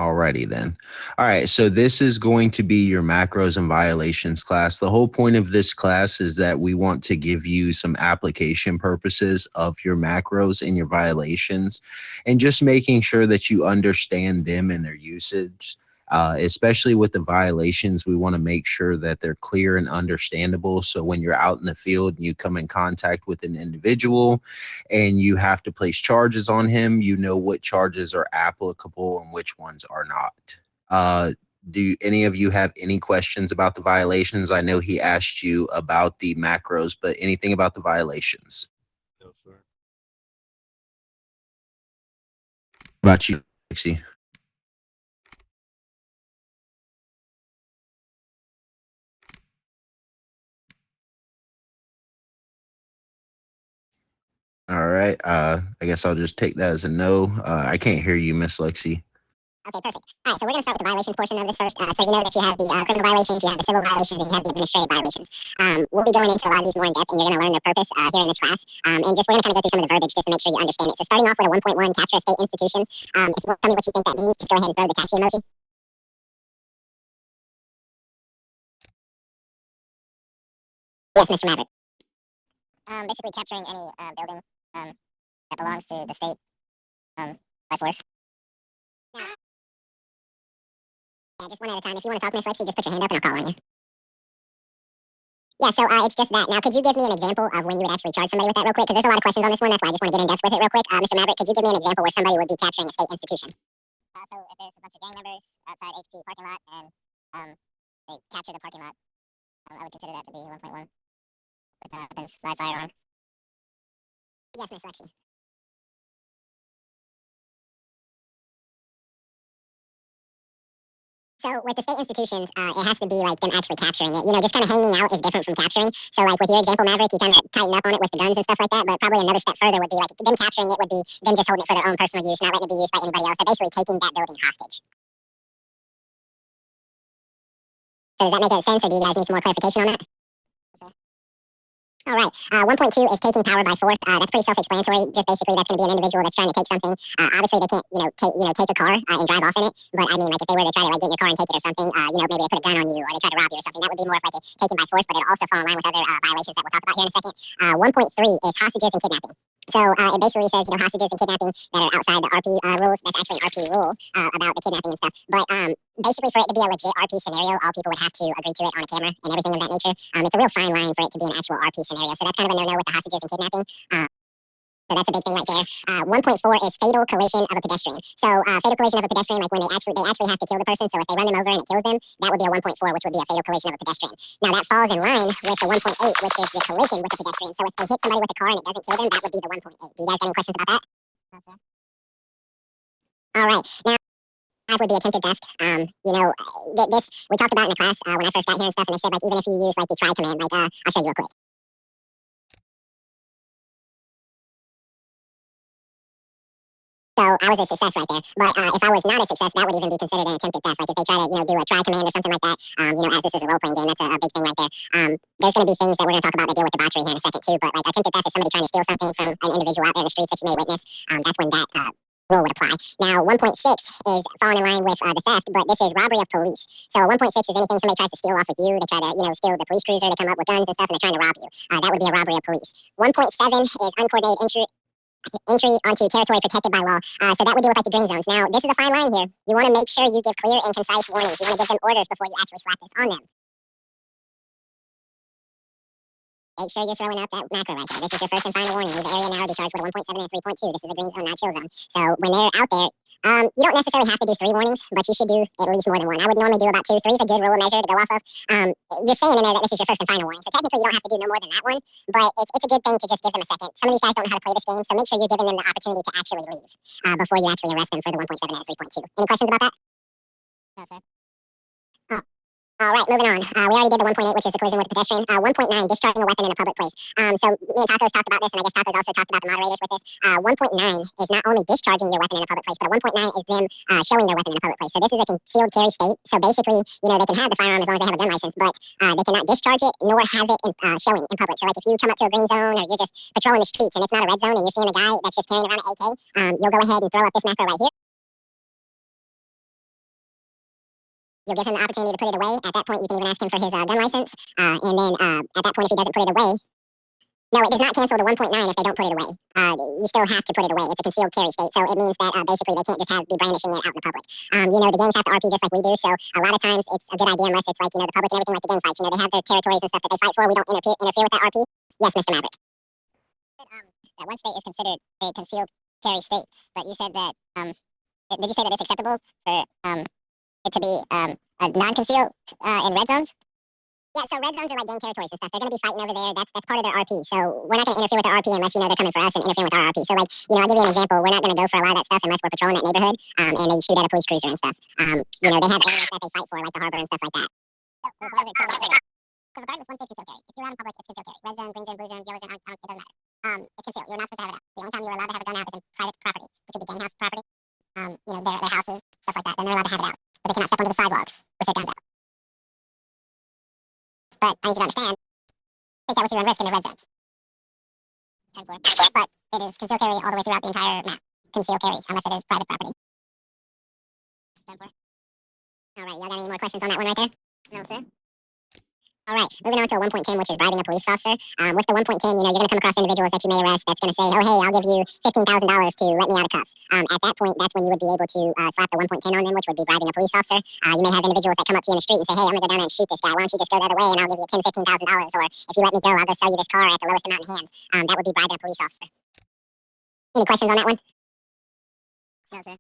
Alrighty then. All right, so this is going to be your macros and violations class. The whole point of this class is that we want to give you some application purposes of your macros and your violations, and just making sure that you understand them and their usage. Especially with the violations, we want to make sure that they're clear and understandable. So when you're out in the field and you come in contact with an individual and you have to place charges on him, you know what charges are applicable and which ones are not. Do any of you have any questions about the violations? I know he asked you about the macros, but anything about the violations? No, sir. What about you, Lexi? All right. I guess I'll just take that as a no. I can't hear you, Miss Lexi. Okay, perfect. All right, so we're going to start with the violations portion of this first. So you know that you have the criminal violations, you have the civil violations, and you have the administrative violations. We'll be going into a lot of these more in depth, and you're going to learn their purpose here in this class. And just we're going to kind of go through some of the verbiage just to make sure you understand it. So starting off with a 1.1, capture of state institutions. If you want to tell me what you think that means, just go ahead and throw the taxi emoji. Yes, Mr. Maverick. Basically capturing any building that belongs to the state by force. Yeah, just one at a time. If you want to talk, Miss Lexi, just put your hand up and I'll call on you. Yeah, so it's just that. Now, could you give me an example of when you would actually charge somebody with that real quick? Because there's a lot of questions on this one. That's why I just want to get in depth with it real quick. Mr. Maverick, could you give me an example where somebody would be capturing a state institution? So if there's a bunch of gang members outside HP parking lot and they capture the parking lot, I would consider that to be 1.1 with weapons, live firearm. Yes, Miss Lexi. So with the state institutions, it has to be like them actually capturing it. You know, just kind of hanging out is different from capturing. So like with your example, Maverick, you kind of tighten up on it with the guns and stuff like that. But probably another step further would be like them capturing it would be them just holding it for their own personal use, not letting it be used by anybody else. They're basically taking that building hostage. So does that make sense, or do you guys need some more clarification on that? All right. 1.2 is taking power by force. That's pretty self-explanatory. Just basically, that's going to be an individual that's trying to take something. Obviously, they can't, take a car and drive off in it. But I mean, like if they were to try to like get in your car and take it or something, maybe they put a gun on you or they try to rob you or something. That would be more of like a taking by force, but it'll also fall in line with other violations that we'll talk about here in a second. 1.3 is hostages and kidnapping. So it basically says, hostages and kidnapping that are outside the RP rules. That's actually an RP rule about the kidnapping and stuff. But basically, for it to be a legit RP scenario, all people would have to agree to it on a camera and everything of that nature. It's a real fine line for it to be an actual RP scenario. So that's kind of a no-no with the hostages and kidnapping. So that's a big thing right there. 1.4 is fatal collision of a pedestrian. So fatal collision of a pedestrian, like when they actually have to kill the person. So if they run them over and it kills them, that would be a 1.4, which would be a fatal collision of a pedestrian. Now that falls in line with the 1.8, which is the collision with the pedestrian. So if they hit somebody with a car and it doesn't kill them, that would be the 1.8. Do you guys have any questions about that? No, sir. All right. Now, that would be attempted theft. This we talked about in the class when I first got here and stuff, and they said like even if you use like the try command, like I'll show you real quick. So I was a success right there. But if I was not a success, that would even be considered an attempted theft. Like if they try to, do a try command or something like that, as this is a role-playing game, that's a big thing right there. There's going to be things that we're going to talk about that deal with debauchery here in a second too. But like attempted theft is somebody trying to steal something from an individual out there in the streets that you may witness. That's when that rule would apply. Now 1.6 is falling in line with the theft, but this is robbery of police. So 1.6 is anything somebody tries to steal off of you. They try to, steal the police cruiser. They come up with guns and stuff, and they're trying to rob you. That would be a robbery of police. 1.7 is uncoordinated entry onto territory protected by law. So that would deal with like the green zones. Now, this is a fine line here. You want to make sure you give clear and concise warnings. You want to give them orders before you actually slap this on them. Make sure you're throwing out that macro right there. This is your first and final warning. Leave the area now or be charged with a 1.7 and 3.2. This is a green zone, not chill zone. So when they're out there, you don't necessarily have to do 3 warnings, but you should do at least more than 1. I would normally do about 2. 3 is a good rule of measure to go off of. You're saying in there that this is your first and final warning. So technically you don't have to do no more than that one, but it's a good thing to just give them a second. Some of these guys don't know how to play this game, so make sure you're giving them the opportunity to actually leave before you actually arrest them for the 1.7 and 3.2. Any questions about that? No, sir. All right, moving on. We already did the 1.8, which is the collision with the pedestrian. 1.9, discharging a weapon in a public place. So me and Tacos talked about this, and I guess Tacos also talked about the moderators with this. 1.9 is not only discharging your weapon in a public place, but a 1.9 is them showing their weapon in a public place. So this is a concealed carry state. So basically, they can have the firearm as long as they have a gun license, but they cannot discharge it nor have it showing in public. So like if you come up to a green zone or you're just patrolling the streets and it's not a red zone and you're seeing a guy that's just carrying around an AK, you'll go ahead and throw up this macro right here. You'll give him the opportunity to put it away. At that point, you can even ask him for his gun license. And then at that point, if he doesn't put it away, no, it does not cancel the 1.9 if they don't put it away. You still have to put it away. It's a concealed carry state, so it means that basically they can't just be brandishing it out in the public. The gangs have to RP just like we do, so a lot of times it's a good idea unless it's like, the public and everything like the gang fights. They have their territories and stuff that they fight for. We don't interfere with that RP. Yes, Mr. Maverick. That one state is considered a concealed carry state, but you said that, did you say that it's acceptable for it to be a non-concealed in red zones? Yeah, so red zones are like gang territories and stuff. They're going to be fighting over there. That's part of their RP. So we're not going to interfere with their RP unless they're coming for us and interfering with our RP. So like, I'll give you an example. We're not going to go for a lot of that stuff unless we're patrolling that neighborhood and they shoot at a police cruiser and stuff. They have areas that they fight for, like the harbor and stuff like that. So regardless, one state's concealed carry. If you're out in public, it's concealed carry. Red zone, green zone, blue zone, yellow zone, it doesn't matter. It's concealed. You're not supposed to have it out. The only time you're allowed to have a gun out is in private property, which would be gang house property. Their houses, stuff like that. Then they're allowed to have it out, but they cannot step onto the sidewalks with their guns out. But I need you to understand, take that with your own risk in the red zones. But it is concealed carry all the way throughout the entire map. Concealed carry, unless it is private property. All right, y'all got any more questions on that one right there? No, sir. All right, moving on to a 1.10, which is bribing a police officer. With the 1.10, you're going to come across individuals that you may arrest that's going to say, oh, hey, I'll give you $15,000 to let me out of cuffs. At that point, that's when you would be able to slap the 1.10 on them, which would be bribing a police officer. You may have individuals that come up to you in the street and say, hey, I'm going to go down there and shoot this guy. Why don't you just go the other way and I'll give you $10,000, $15,000. Or if you let me go, I'll go sell you this car at the lowest amount in hands. That would be bribing a police officer. Any questions on that one? No, sir.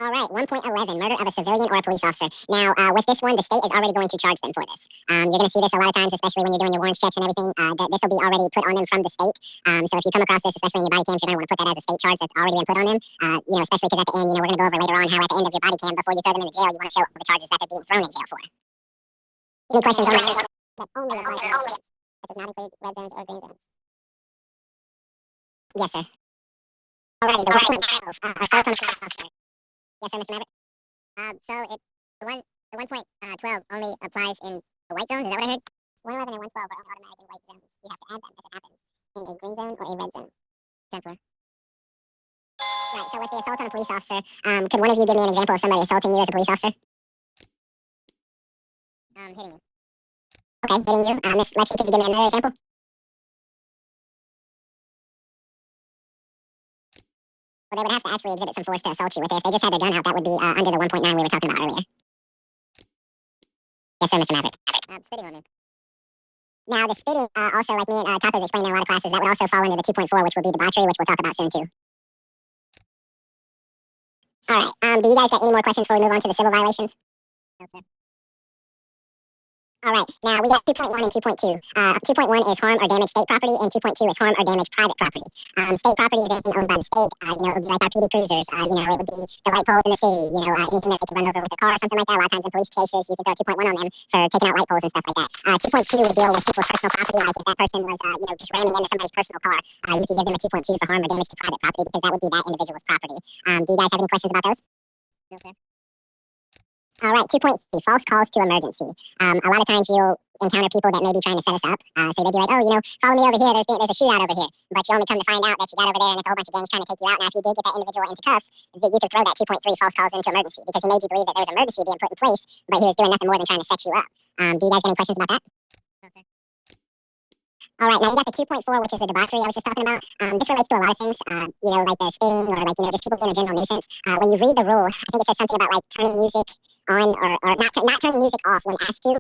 All right, 1.11, murder of a civilian or a police officer. Now, with this one, the state is already going to charge them for this. You're going to see this a lot of times, especially when you're doing your warrants checks and everything, that this will be already put on them from the state. So if you come across this, especially in your body cams, you're going to want to put that as a state charge that's already been put on them. Especially because at the end, we're going to go over later on how at the end of your body cam, before you throw them in the jail, you want to show all the charges that they're being thrown in jail for. Any questions on that? That only applies to red zones. It does not include red zones or green zones. Yes, sir. Alrighty, the 1.12, assault on a police officer. Yes, sir, Mr. Maverick? The 1.12 only applies in the white zones. Is that what I heard? 111 and 112 are only automatic in white zones. You have to add them if it happens in a green zone or a red zone. Temporary. Right. So with the assault on a police officer, could one of you give me an example of somebody assaulting you as a police officer? Hitting me. Okay, hitting you. Miss Lexi, could you give me another example? Well, they would have to actually exhibit some force to assault you with it. If they just had their gun out, that would be under the 1.9 we were talking about earlier. Yes, sir, Mr. Maverick. Spitting on me. Now, the spitting, also, like me and Taco's explained in a lot of classes, that would also fall under the 2.4, which would be debauchery, which we'll talk about soon, too. All right. Do you guys got any more questions before we move on to the civil violations? No, sir. All right, now we got 2.1 and 2.2. 2.1 is harm or damage state property, and 2.2 is harm or damage private property. State property is anything owned by the state. It would be like our PD cruisers. It would be the light poles in the city. Anything that they could run over with a car or something like that. A lot of times in police chases, you can throw 2.1 on them for taking out light poles and stuff like that. 2.2 would deal with people's personal property. Like if that person was, just ramming into somebody's personal car, you could give them a 2.2 for harm or damage to private property because that would be that individual's property. Do you guys have any questions about those? No, sir. All right, 2.3, false calls to emergency. A lot of times you'll encounter people that may be trying to set us up. So they'll be like, oh, follow me over here. There's a shootout over here. But you only come to find out that you got over there and it's a whole bunch of gangs trying to take you out. Now, if you did get that individual into cuffs, that you could throw that 2.3 false calls into emergency because he made you believe that there was an emergency being put in place, but he was doing nothing more than trying to set you up. Do you guys have any questions about that? No, sir. All right, now you got the 2.4, which is the debauchery I was just talking about. This relates to a lot of things, like the spitting or just people being a general nuisance. When you read the rule, I think it says something about like turning music on or not turning music off when asked to.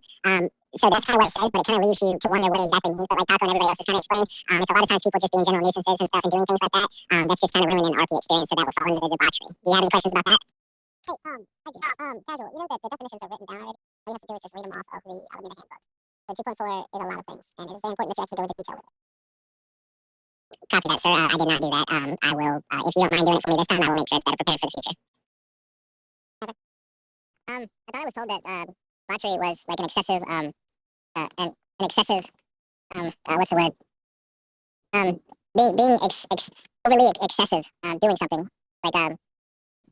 So that's kind of what it says, but it kind of leaves you to wonder what it exactly means. But like Taco and everybody else has kind of explained, it's a lot of times people just being general nuisances and stuff and doing things like that. That's just kind of ruining an RP experience, so that would fall into the debauchery. Do you have any questions about that? Hey, I do. Casual, that the definitions are written down already. All you have to do is just read them off of the Alameda handbook. So 2.4 is a lot of things, and it is very important that you actually go into detail with it. Copy that, sir. I did not do that. I will, if you don't mind doing it for me this time, I will make sure it's better prepared for the future. I thought I was told that debauchery was like an excessive, what's the word? Being overly excessive, doing something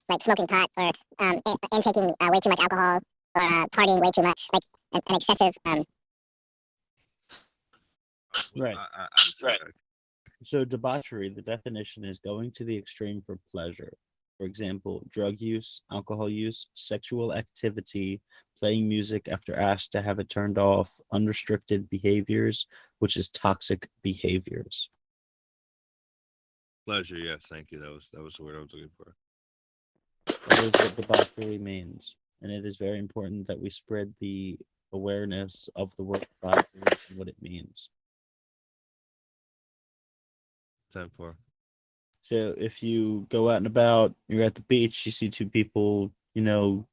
like smoking pot or and taking way too much alcohol or partying way too much, like an excessive. Right. Right. So debauchery, the definition is going to the extreme for pleasure. For example, drug use, alcohol use, sexual activity, playing music after asked to have it turned off, unrestricted behaviors, which is toxic behaviors. Pleasure. Yes, thank you. That was the word I was looking for. That is what debauchery means. And it is very important that we spread the awareness of the word debauchery and what it means. 10-4. So if you go out and about, you're at the beach, you see two people, doing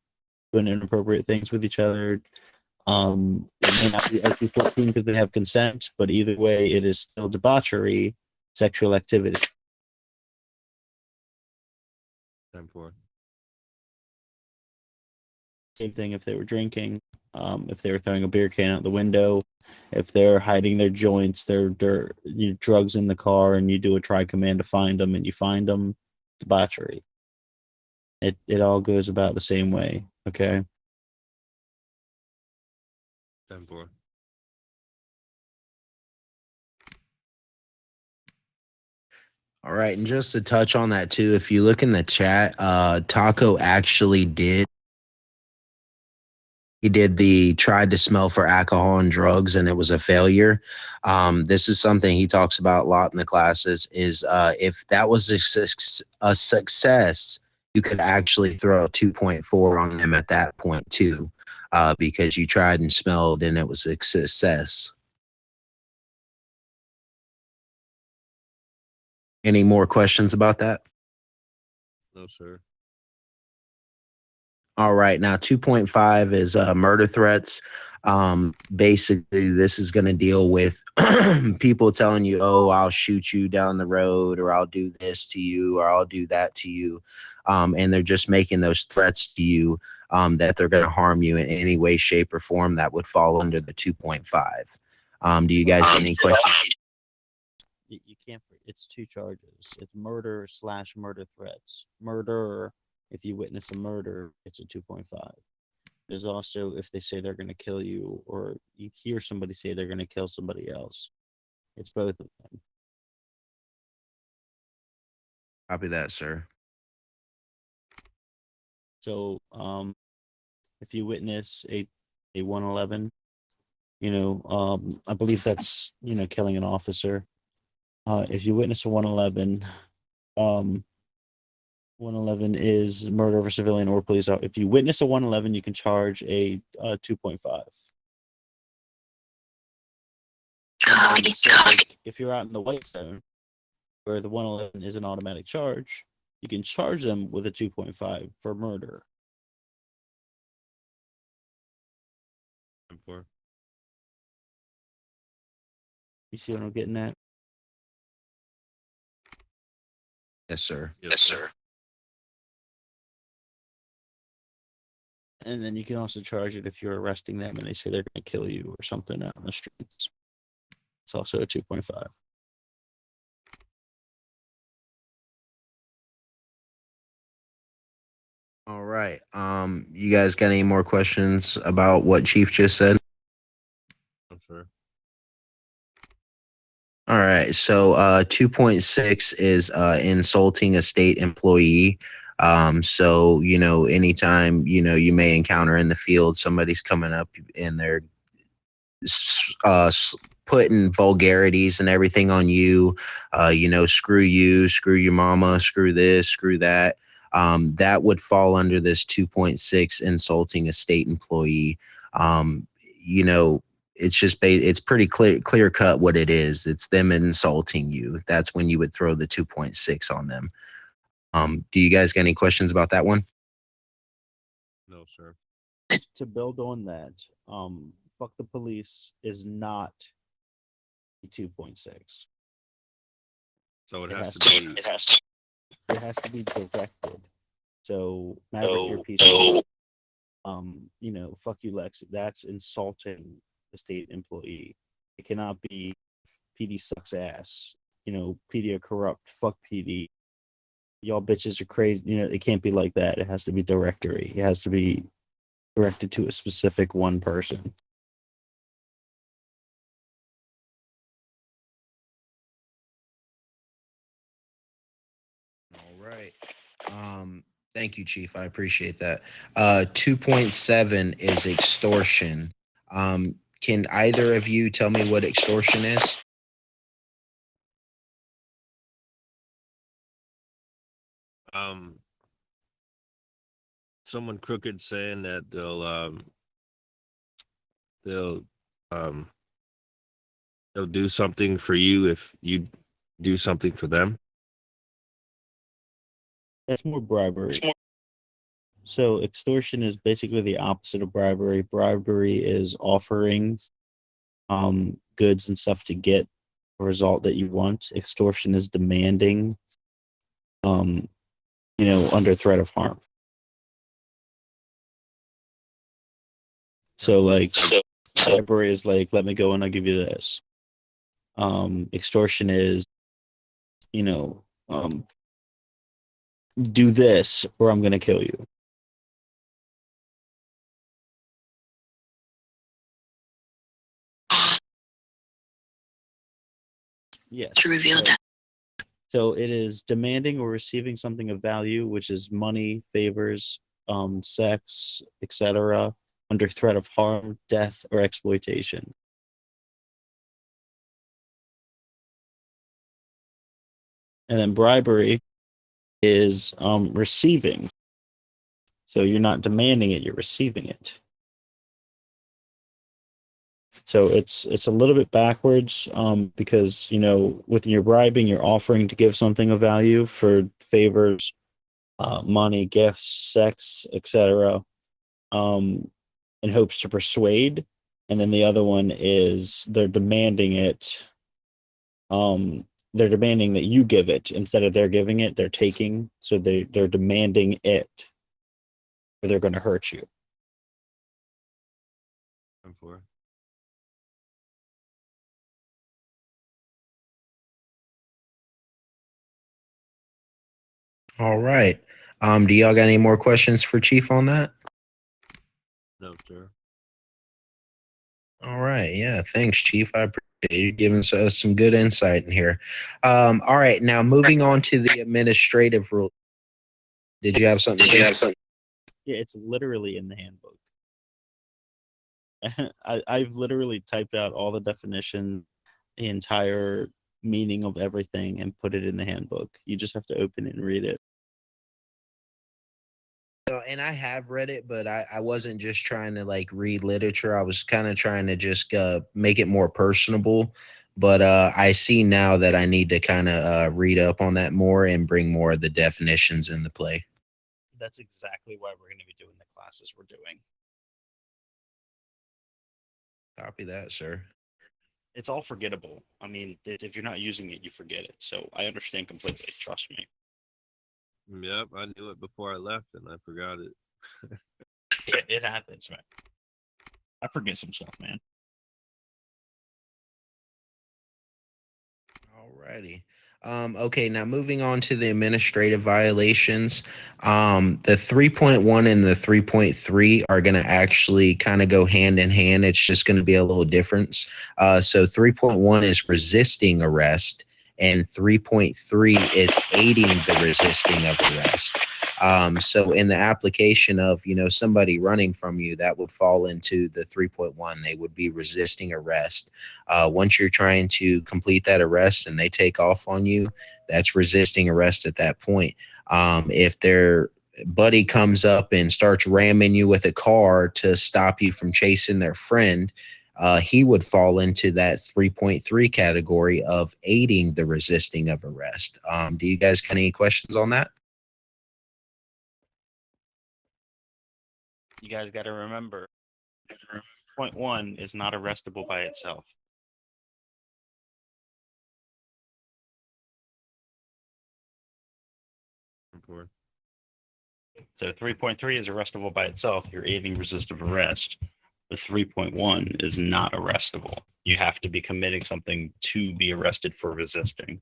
inappropriate things with each other. It may not be actually 14 because they have consent, but either way, it is still debauchery, sexual activity. 10-4. Same thing if they were drinking, if they were throwing a beer can out the window, if they're hiding their joints, their drugs in the car, and you do a try command to find them, and you find them, debauchery. It all goes about the same way. Okay. 10-4. All right, and just to touch on that too, if you look in the chat, Taco actually did. He did the tried to smell for alcohol and drugs, and it was a failure. This is something he talks about a lot in the classes. Is if that was a success, you could actually throw a 2.4 on them at that point too, because you tried and smelled, and it was a success. Any more questions about that? No, sir. All right, now 2.5 is murder threats. Basically, this is going to deal with people telling you, "Oh, I'll shoot you down the road," or "I'll do this to you," or "I'll do that to you," and they're just making those threats to you that they're going to harm you in any way, shape, or form. That would fall under the 2.5. Do you guys have any questions? You can't. It's two charges. It's murder/murder threats. Murder. If you witness a murder, it's a 2.5. There's also if they say they're going to kill you, or you hear somebody say they're going to kill somebody else. It's both of them. Copy that, sir. So, if you witness a 111, I believe that's killing an officer. If you witness a 111, 111 is murder of a civilian or police. If you witness a 111, you can charge a 2.5. If you're out in the white zone, where the 111 is an automatic charge, you can charge them with a 2.5 for murder. 10-4. You see what I'm getting at? Yes, sir. Yes, sir. And then you can also charge it if you're arresting them and they say they're going to kill you or something out in the streets. It's also a 2.5. All right. You guys got any more questions about what Chief just said? No, sir. All right. So 2.6 is insulting a state employee. So, anytime, you may encounter in the field, somebody's coming up and they're putting vulgarities and everything on you, screw you, screw your mama, screw this, screw that. That would fall under this 2.6 insulting a state employee. You know, it's just it's pretty clear cut what it is. It's them insulting you. That's when you would throw the 2.6 on them. Do you guys got any questions about that one? No, sir. To build on that, fuck the police is not a 2.6. So it It has has to to be. it has to be directed. So Maverick, your piece of fuck you, Lex. That's insulting the state employee. It cannot be PD sucks ass. PD are corrupt. Fuck PD. Y'all bitches are crazy. It can't be like that. It has to be directory. It has to be directed to a specific one person. All right. Thank you, Chief. I appreciate that. 2.7 is extortion. Can either of you tell me what extortion is? Um, someone crooked saying that they'll um they'll do something for you if you do something for them. That's more bribery. So extortion is basically the opposite of bribery. Bribery is offering goods and stuff to get a result that you want. Extortion is demanding um, under threat of harm. So like bribery is like, let me go and I'll give you this. Extortion is, do this or I'm gonna kill you. Yes. To reveal that. So it is demanding or receiving something of value, which is money, favors, sex, etc., under threat of harm, death, or exploitation. And then bribery is receiving. So you're not demanding it, you're receiving it. So it's a little bit backwards because, with your bribing, you're offering to give something of value for favors, money, gifts, sex, etc., in hopes to persuade. And then the other one is they're demanding it. They're demanding that you give it instead of they're giving it. They're taking. So they're demanding it, or they're going to hurt you. I'm for. All right. Do y'all got any more questions for Chief on that? No, sir. All right. Yeah. Thanks, Chief. I appreciate you giving us some good insight in here. All right. Now, moving on to the administrative rule. Did you have something to say? Yeah, it's literally in the handbook. I've literally typed out all the definition, the entire meaning of everything, and put it in the handbook. You just have to open it and read it. And I have read it, but I wasn't just trying to like read literature. I was kind of trying to just make it more personable. But I see now that I need to kind of read up on that more and bring more of the definitions into play. That's exactly why we're going to be doing the classes we're doing. Copy that, sir. It's all forgettable. I mean, if you're not using it, you forget it. So I understand completely. Trust me. Yep, I knew it before I left and I forgot it. It happens, man. I forget some stuff, man. Alrighty. Okay, now moving on to the administrative violations. The 3.1 and the 3.3 are going to actually kind of go hand in hand. It's just going to be a little difference. So 3.1 is resisting arrest, and 3.3 is aiding the resisting of arrest. So in the application of, somebody running from you, that would fall into the 3.1. They would be resisting arrest. Once you're trying to complete that arrest and they take off on you, that's resisting arrest at that point. If their buddy comes up and starts ramming you with a car to stop you from chasing their friend, he would fall into that 3.3 category of aiding the resisting of arrest. Do you guys got any questions on that? You guys got to remember, point one is not arrestable by itself. I'm for. So 3.3 is arrestable by itself. You're aiding resistive arrest. But 3.1 is not arrestable. You have to be committing something to be arrested for resisting.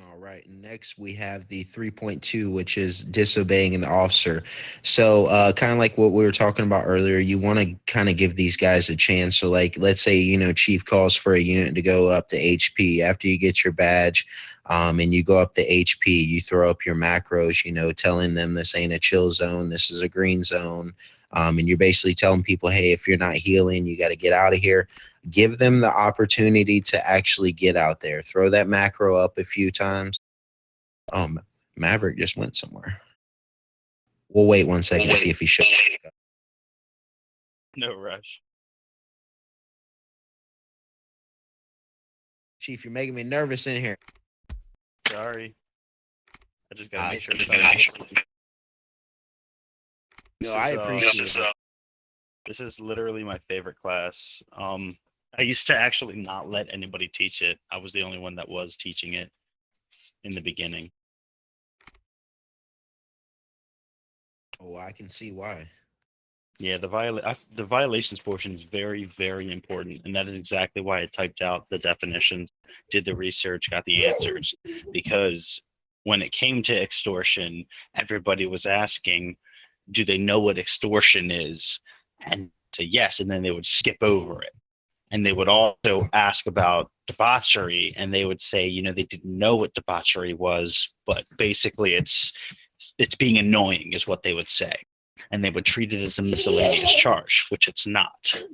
All right, next we have the 3.2, which is disobeying an officer. So, kind of like what we were talking about earlier, you want to kind of give these guys a chance. So, like, let's say, chief calls for a unit to go up to HP after you get your badge, and you go up to HP, you throw up your macros, telling them this ain't a chill zone, this is a green zone. And you're basically telling people, hey, if you're not healing, you got to get out of here. Give them the opportunity to actually get out there. Throw that macro up a few times. Maverick just went somewhere. We'll wait 1 second to see if he shows up. No rush. Chief, you're making me nervous in here. Sorry. I just gotta make It's sure. good. No, I appreciate it. This is literally my favorite class. I used to actually not let anybody teach it. I was the only one that was teaching it in the beginning. Oh, I can see why. Yeah, the violations portion is very, very important, and that is exactly why I typed out the definitions, did the research, got the answers, because when it came to extortion, everybody was asking, do they know what extortion is? And say yes, and then they would skip over it. And they would also ask about debauchery, and they would say, they didn't know what debauchery was, but basically it's being annoying is what they would say. And they would treat it as a miscellaneous charge, which it's not.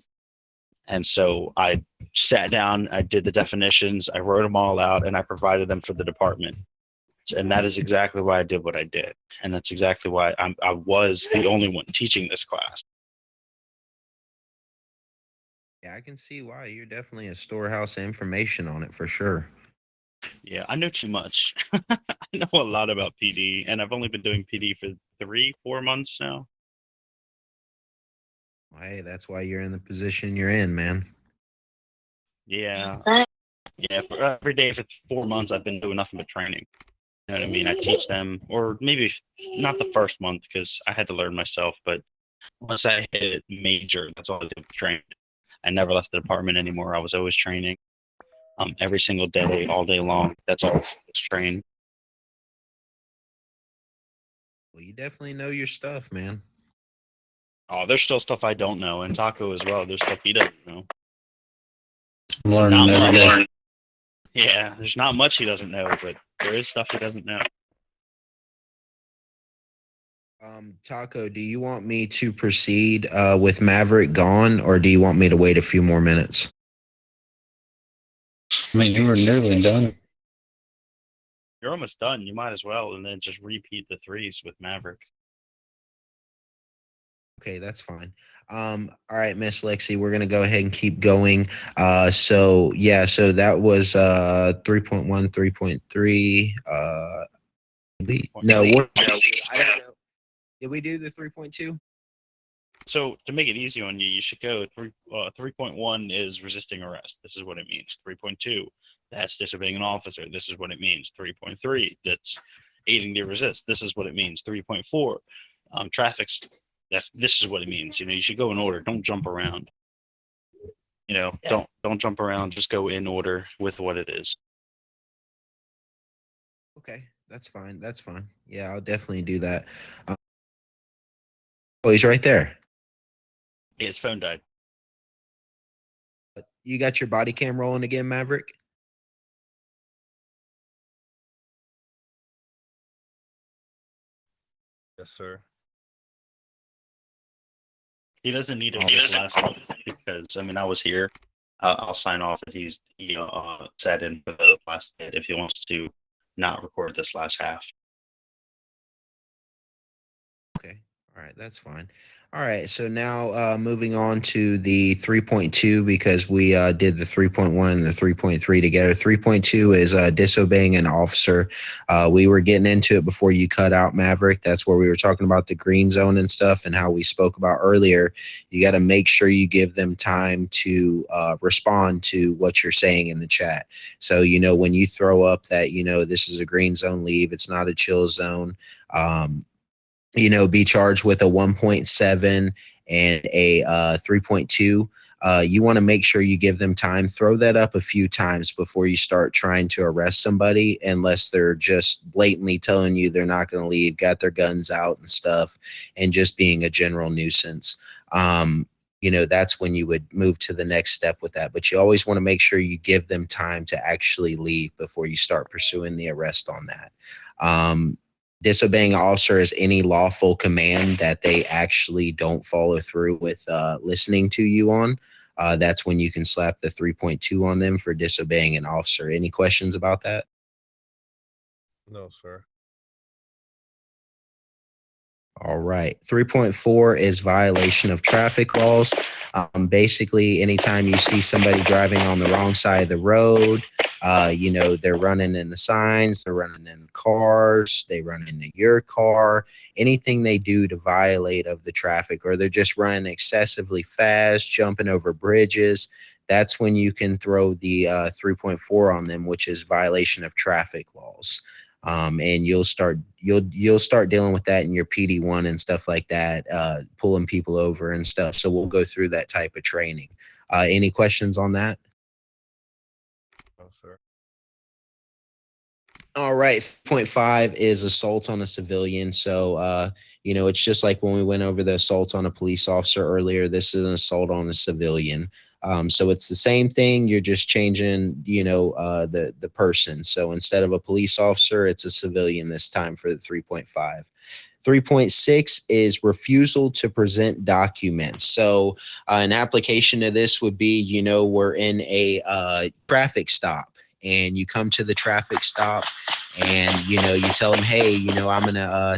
And so I sat down, I did the definitions, I wrote them all out, and I provided them for the department. And that is exactly why I did what I did. And that's exactly why I was the only one teaching this class. Yeah, I can see why. You're definitely a storehouse of information on it for sure. Yeah, I know too much. I know a lot about PD, and I've only been doing PD for 3-4 months now. Well, hey, that's why you're in the position you're in, man. Yeah. Yeah, for every day for 4 months, I've been doing nothing but training. You know what I mean? I teach them, or maybe not the first month because I had to learn myself, but once I hit major, that's all I did was train. I never left the department anymore. I was always training. Every single day, all day long. That's all I was trained. Well, you definitely know your stuff, man. Oh, there's still stuff I don't know, and Taco as well. There's stuff he doesn't know. I'm learning Not every much. day. Yeah, there's not much he doesn't know, but there is stuff he doesn't know. Taco, do you want me to proceed with Maverick gone, or do you want me to wait a few more minutes? I mean, you were nearly done. You're almost done. You might as well, and then just repeat the threes with Maverick. Okay, that's fine. All right, Miss Lexi, we're gonna go ahead and keep going. So that was 3.1, 3.3. No, I don't know. Did we do the 3.2? So to make it easy on you, you should go 3.1 is resisting arrest. This is what it means. 3.2, that's disobeying an officer. This is what it means. 3.3, that's aiding to resist. This is what it means. 3.4, traffic's. This is what it means. You should go in order. Don't jump around. Don't jump around. Just go in order with what it is. Okay, that's fine. That's fine. Yeah, I'll definitely do that. Oh, he's right there. His phone died. You got your body cam rolling again, Maverick? Yes, sir. He doesn't need it for this last one because I was here. I'll sign off that he sat in for the last bit if he wants to not record this last half. Okay. All right, that's fine. All right, so now moving on to the 3.2 because we did the 3.1 and the 3.3 together. 3.2 is disobeying an officer. We were getting into it before you cut out, Maverick. That's where we were talking about the green zone and stuff and how we spoke about earlier. You got to make sure you give them time to respond to what you're saying in the chat. So, when you throw up that, this is a green zone, leave, it's not a chill zone. Be charged with a 1.7 and a 3.2. You want to make sure you give them time. Throw that up a few times before you start trying to arrest somebody, unless they're just blatantly telling you they're not going to leave, got their guns out and stuff, and just being a general nuisance. That's when you would move to the next step with that. But you always want to make sure you give them time to actually leave before you start pursuing the arrest on that. Disobeying an officer is any lawful command that they actually don't follow through with listening to you on. That's when you can slap the 3.2 on them for disobeying an officer. Any questions about that? No, sir. All right. 3.4 is violation of traffic laws. Basically, anytime you see somebody driving on the wrong side of the road, they're running in the signs, they're running in the cars, they run into your car, anything they do to violate of the traffic, or they're just running excessively fast, jumping over bridges, that's when you can throw the 3.4 on them, which is violation of traffic laws. And you'll start dealing with that in your PD1 and stuff like that, pulling people over and stuff. So we'll go through that type of training. Any questions on that? No, sir. All right, 0.5 is assault on a civilian. So, it's just like when we went over the assault on a police officer earlier. This is an assault on a civilian. So it's the same thing. You're just changing, the person. So instead of a police officer, it's a civilian this time for the 3.5. 3.6 is refusal to present documents. So an application of this would be, we're in a traffic stop, and you come to the traffic stop, and you tell them, hey, I'm gonna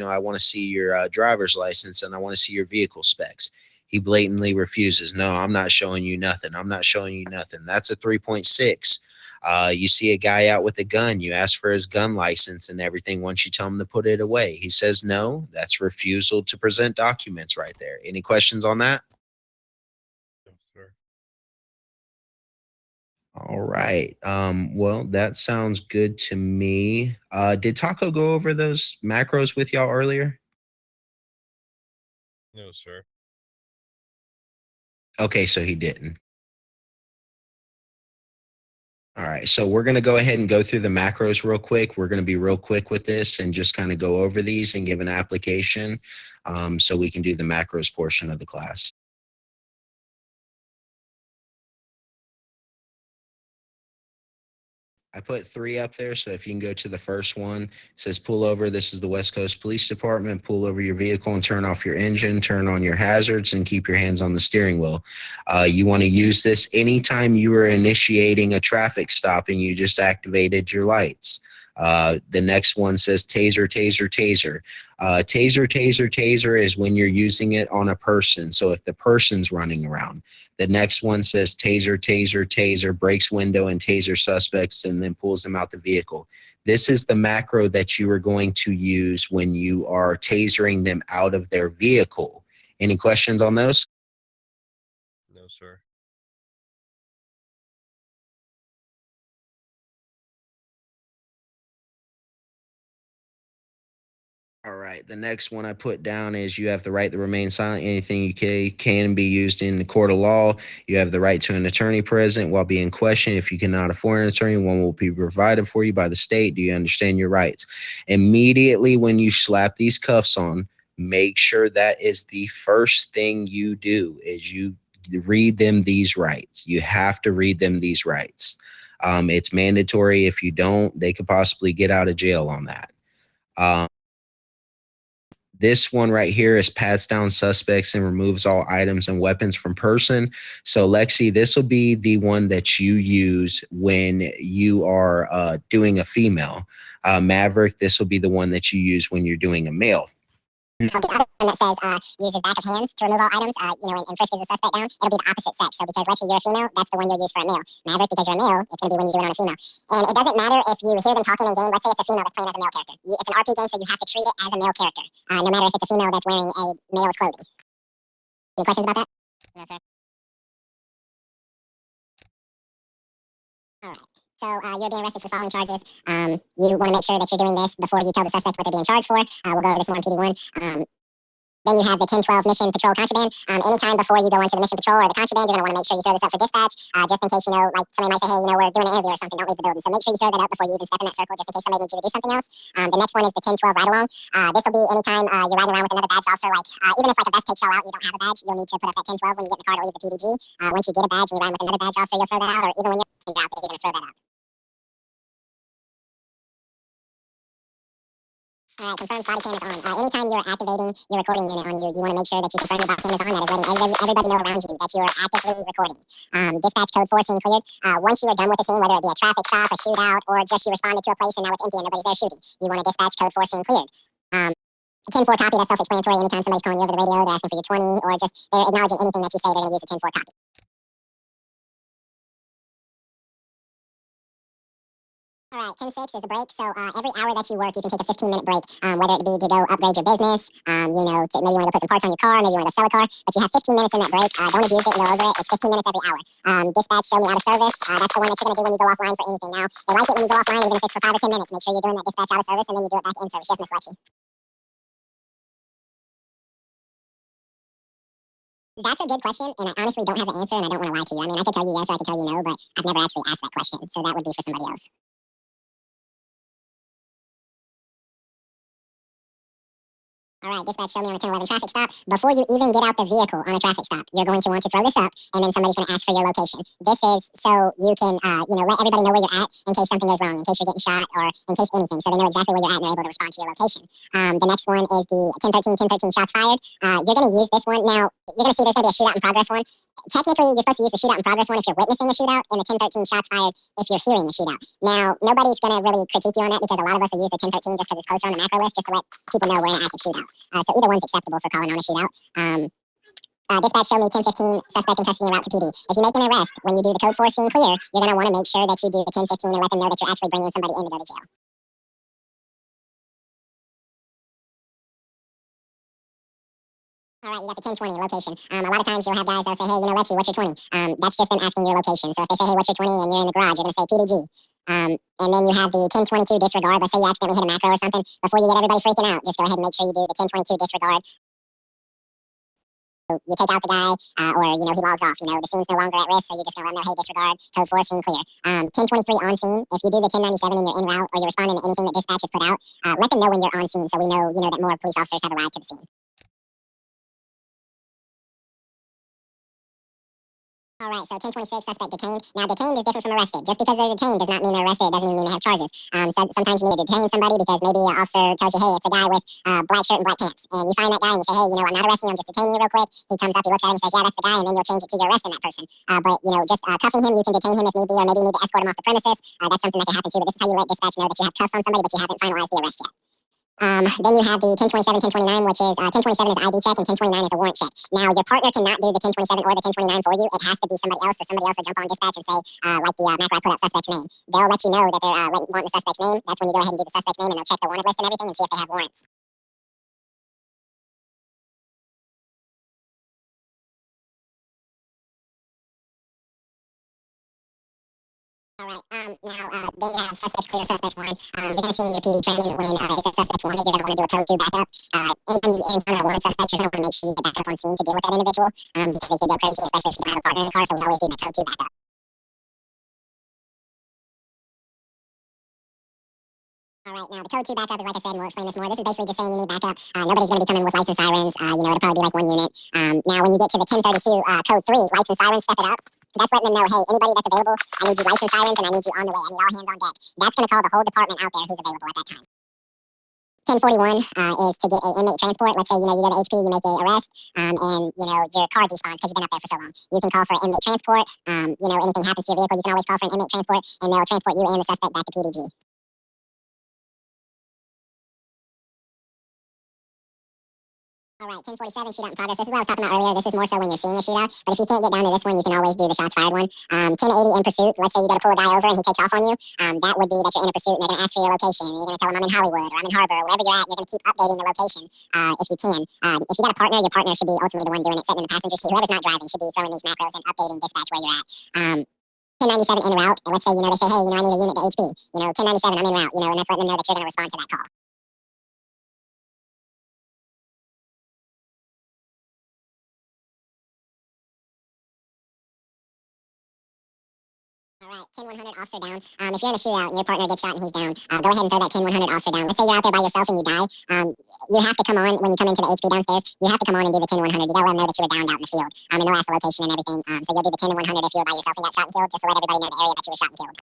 I want to see your driver's license, and I want to see your vehicle specs. He blatantly refuses. No, I'm not showing you nothing. I'm not showing you nothing. That's a 3.6. You see a guy out with a gun. You ask for his gun license and everything. Once you tell him to put it away, he says no. That's refusal to present documents right there. Any questions on that? No, sir. All right. Well, that sounds good to me. Did Taco go over those macros with y'all earlier? No, sir. Okay, so he didn't. All right, so we're going to go ahead and go through the macros real quick. We're going to be real quick with this and just kind of go over these and give an application, so we can do the macros portion of the class. I put 3 up there, so if you can go to the first one, it says pull over. This is the West Coast Police Department. Pull over your vehicle and turn off your engine, turn on your hazards, and keep your hands on the steering wheel. You want to use this anytime you are initiating a traffic stop and you just activated your lights. The next one says taser, taser, taser. Taser, taser, taser is when you're using it on a person. So if the person's running around. The next one says taser, taser, taser, breaks window and taser suspects and then pulls them out the vehicle. This is the macro that you are going to use when you are tasering them out of their vehicle. Any questions on those? No, sir. All right. The next one I put down is you have the right to remain silent. Anything you can be used in the court of law. You have the right to an attorney present while being questioned. If you cannot afford an attorney, one will be provided for you by the state. Do you understand your rights? Immediately when you slap these cuffs on, make sure that is the first thing you do is you read them these rights. You have to read them these rights. It's mandatory. If you don't, they could possibly get out of jail on that. This one right here is pats down suspects and removes all items and weapons from person. So Lexi, this will be the one that you use when you are doing a female. Maverick, this will be the one that you use when you're doing a male. The other one that says uses back of hands to remove all items, and frisks the suspect down, it'll be the opposite sex. So because Lexi, you're a female, that's the one you'll use for a male. Maverick, because you're a male, it's going to be when you do it on a female. And it doesn't matter if you hear them talking in game. Let's say it's a female that's playing as a male character. It's an RP game, so you have to treat it as a male character, no matter if it's a female that's wearing a male's clothing. Any questions about that? No, sir. All right. So you're being arrested for following charges. You want to make sure that you're doing this before you tell the suspect what they're being charged for. We'll go over this more in PD1. Then you have the 1012 mission patrol contraband. Anytime before you go onto the mission patrol or the contraband, you're going to want to make sure you throw this up for dispatch, just in case, like somebody might say, hey, we're doing an interview or something, don't leave the building. So make sure you throw that up before you even step in that circle, just in case somebody needs you to do something else. The next one is the 1012 ride along. This will be anytime you're riding around with another badge officer, like even if like a vest takes y'all out and you don't have a badge, you'll need to put up that 1012 when you get in the car to leave the PDG. Once you get a badge and you ride with another badge officer, you'll throw that out, or even when you're out there, you're going to throw that up. All right, confirms body cam is on. Anytime you're activating your recording unit on you, you want to make sure that you confirm your body cam is on. That is letting everybody know around you that you are actively recording. Dispatch code 4 scene cleared. Once you are done with the scene, whether it be a traffic stop, a shootout, or just you responded to a place and now it's empty and nobody's there shooting, you want to dispatch code 4 scene cleared. 10-4 copy, that's self-explanatory. Anytime somebody's calling you over the radio, they're asking for your 20, or just they're acknowledging anything that you say, they're going to use a 10-4 copy. All right, 10-6 is a break. So every hour that you work, you can take a 15-minute break, whether it be to go upgrade your business, maybe you want to go put some parts on your car, maybe you want to go sell a car, but you have 15 minutes in that break. Don't abuse it and go over it. It's 15 minutes every hour. Dispatch, show me out of service. That's the one that you're going to do when you go offline for anything. Now, they like it when you go offline, even if it's for 5 or 10 minutes. Make sure you're doing that dispatch out of service, and then you do it back in service. Yes, Miss Lexi. That's a good question, and I honestly don't have the answer, and I don't want to lie to you. I mean, I could tell you yes or I could tell you no, but I've never actually asked that question, so that would be for somebody else. All right, dispatch, show me on a 1011 traffic stop. Before you even get out the vehicle on a traffic stop, you're going to want to throw this up, and then somebody's going to ask for your location. This is so you can, let everybody know where you're at in case something goes wrong, in case you're getting shot, or in case anything, so they know exactly where you're at and they're able to respond to your location. The next one is the 1013 shots fired. You're going to use this one. Now, you're going to see there's going to be a shootout in progress one. Technically, you're supposed to use the shootout in progress one if you're witnessing a shootout, and the 1013 shots fired if you're hearing the shootout. Now, nobody's going to really critique you on that because a lot of us will use the 1013 just because it's closer on the macro list, just to let people know we're in an active shootout. So either one's acceptable for calling on a shootout. Dispatch, show me 1015, suspect in custody en route to PD. If you make an arrest, when you do the code 4 scene clear, you're going to want to make sure that you do the 1015 and let them know that you're actually bringing somebody in to go to jail. All right, you got the 1020 location. A lot of times you'll have guys that'll say, hey, Lexi, what's your 20? That's just them asking your location. So if they say, hey, what's your 20 and you're in the garage, you're going to say PDG. And then you have the 1022 disregard. Let's say you accidentally hit a macro or something. Before you get everybody freaking out, just go ahead and make sure you do the 1022 disregard. You take out the guy, or, he logs off. The scene's no longer at risk, so you're just going to let them know, hey, disregard, code 4, scene clear. 1023 on scene. If you do the 1097 and you're en route, or you're responding to anything that dispatch has put out, let them know when you're on scene so we know, that more police officers have arrived to the scene. All right, so 1026, suspect detained. Now, detained is different from arrested. Just because they're detained does not mean they're arrested. It doesn't even mean they have charges. So sometimes you need to detain somebody because maybe an officer tells you, hey, it's a guy with black shirt and black pants. And you find that guy and you say, hey, I'm not arresting you, I'm just detaining you real quick. He comes up, he looks at him and says, yeah, that's the guy. And then you'll change it to you're arresting that person. But, just cuffing him, you can detain him if need be, or maybe you need to escort him off the premises. That's something that can happen too. But this is how you let dispatch know that you have cuffs on somebody, but you haven't finalized the arrest yet. Then you have the 1027, 1029, which is 1027 is ID check and 1029 is a warrant check. Now, your partner cannot do the 1027 or the 1029 for you. It has to be somebody else, so somebody else will jump on dispatch and say, like the macro I put up suspect's name. They'll let you know that they're wanting the suspect's name. That's when you go ahead and do the suspect's name, and they'll check the warrant list and everything and see if they have warrants. All right. Now, then you have suspects clear, suspects wanted. You're going to see in your PD training when it says suspects wanted, you're going to want to do a code 2 backup. Anytime you encounter a wanted suspect, you're going to want to make sure you get back up on scene to deal with that individual because they could go crazy, especially if you don't have a partner in the car. So we always do that code 2 backup. All right, now the code 2 backup is like I said, and we'll explain this more. This is basically just saying you need backup. Nobody's going to be coming with lights and sirens. It'll probably be like one unit. Now, when you get to the 1032 code 3, lights and sirens, step it up. That's letting them know, hey, anybody that's available, I need you lights and sirens, and I need you on the way. I need all hands on deck. That's going to call the whole department out there who's available at that time. 1041 is to get a inmate transport. Let's say, you go to HP, you make a arrest, and, your car despawns because you've been up there for so long. You can call for inmate transport. Anything happens to your vehicle, you can always call for an inmate transport, and they'll transport you and the suspect back to PDG. All right, 1047, shootout in progress. This is what I was talking about earlier. This is more so when you're seeing a shootout. But if you can't get down to this one, you can always do the shots fired one. 1080 in pursuit. Let's say you got to pull a guy over and he takes off on you. That would be that you're in a pursuit and they're going to ask for your location. You're going to tell them I'm in Hollywood or I'm in Harbor, wherever you're at. And you're going to keep updating the location if you can. If you got a partner, your partner should be ultimately the one doing it, sitting in the passenger seat. Whoever's not driving should be throwing these macros and updating dispatch where you're at. 1097 en route. Let's say, they say, hey, I need a unit to HP. 1097, I'm en route, and that's letting them know that you're going to respond to that call. All right, 10-100 officer down. If you're in a shootout and your partner gets shot and he's down, go ahead and throw that 10-100 officer down. Let's say you're out there by yourself and you die. You have to come on when you come into the HP downstairs. You have to come on and do the 10-100. You gotta let them know that you were downed out in the field, in the last location and everything. So you'll do the 10-100 if you were by yourself and got shot and killed, just to let everybody know the area that you were shot and killed.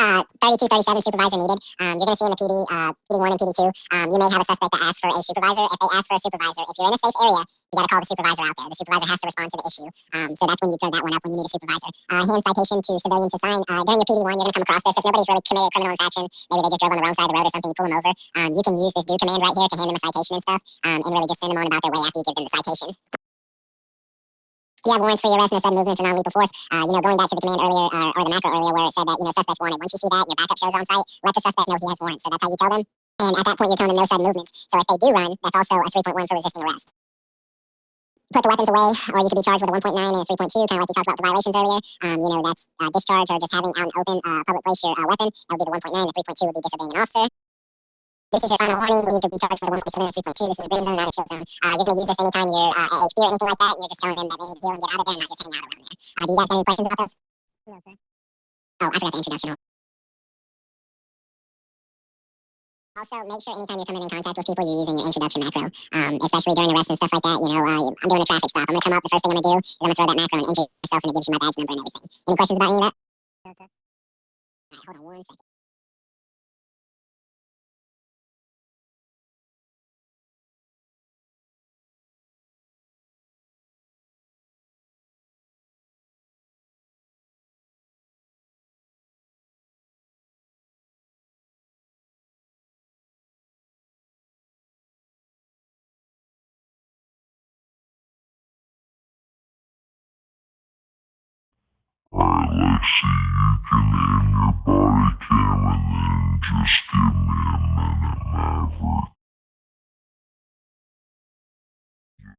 3237 supervisor needed. You're going to see in the PD1 and PD2, you may have a suspect that asks for a supervisor. If they ask for a supervisor, if you're in a safe area, you got to call the supervisor out there. The supervisor has to respond to the issue. So that's when you throw that one up when you need a supervisor. Hand citation to civilian to sign. During your PD1, you're going to come across this. If nobody's really committed a criminal infraction, maybe they just drove on the wrong side of the road or something, you pull them over. You can use this do command right here to hand them a citation and stuff, and really just send them on about their way after you give them the citation. You have warrants for your arrest, no sudden movements or non-lethal force. Going back to the command earlier, or the macro earlier where it said that, suspects wanted. Once you see that, your backup shows on site, let the suspect know he has warrants. So that's how you tell them. And at that point, you're telling them no sudden movements. So if they do run, that's also a 3.1 for resisting arrest. Put the weapons away, or you could be charged with a 1.9 and a 3.2, kind of like we talked about the violations earlier. That's discharge or just having out in open public place your weapon. That would be the 1.9. The 3.2 would be disobeying an officer. This is your final warning. You could be charged with a 1.7 and 3.2. This is green zone, not a chill zone. You're going to use this anytime you're at HP or anything like that, and you're just telling them that they need to deal and get out of there and not just hang out around there. Do you guys have any questions about those? No, sir. Oh, I forgot the introduction. Also, make sure anytime you're coming in contact with people, you're using your introduction macro, especially during arrests and stuff like that. I'm doing a traffic stop. I'm going to come up. The first thing I'm going to do is I'm going to throw that macro and introduce myself, and it gives you my badge number and everything. Any questions about any of that? No, sir. All right, hold on 1 second. Alright, Lexi, you can aim your body cam and then just give me a minute, Maverick.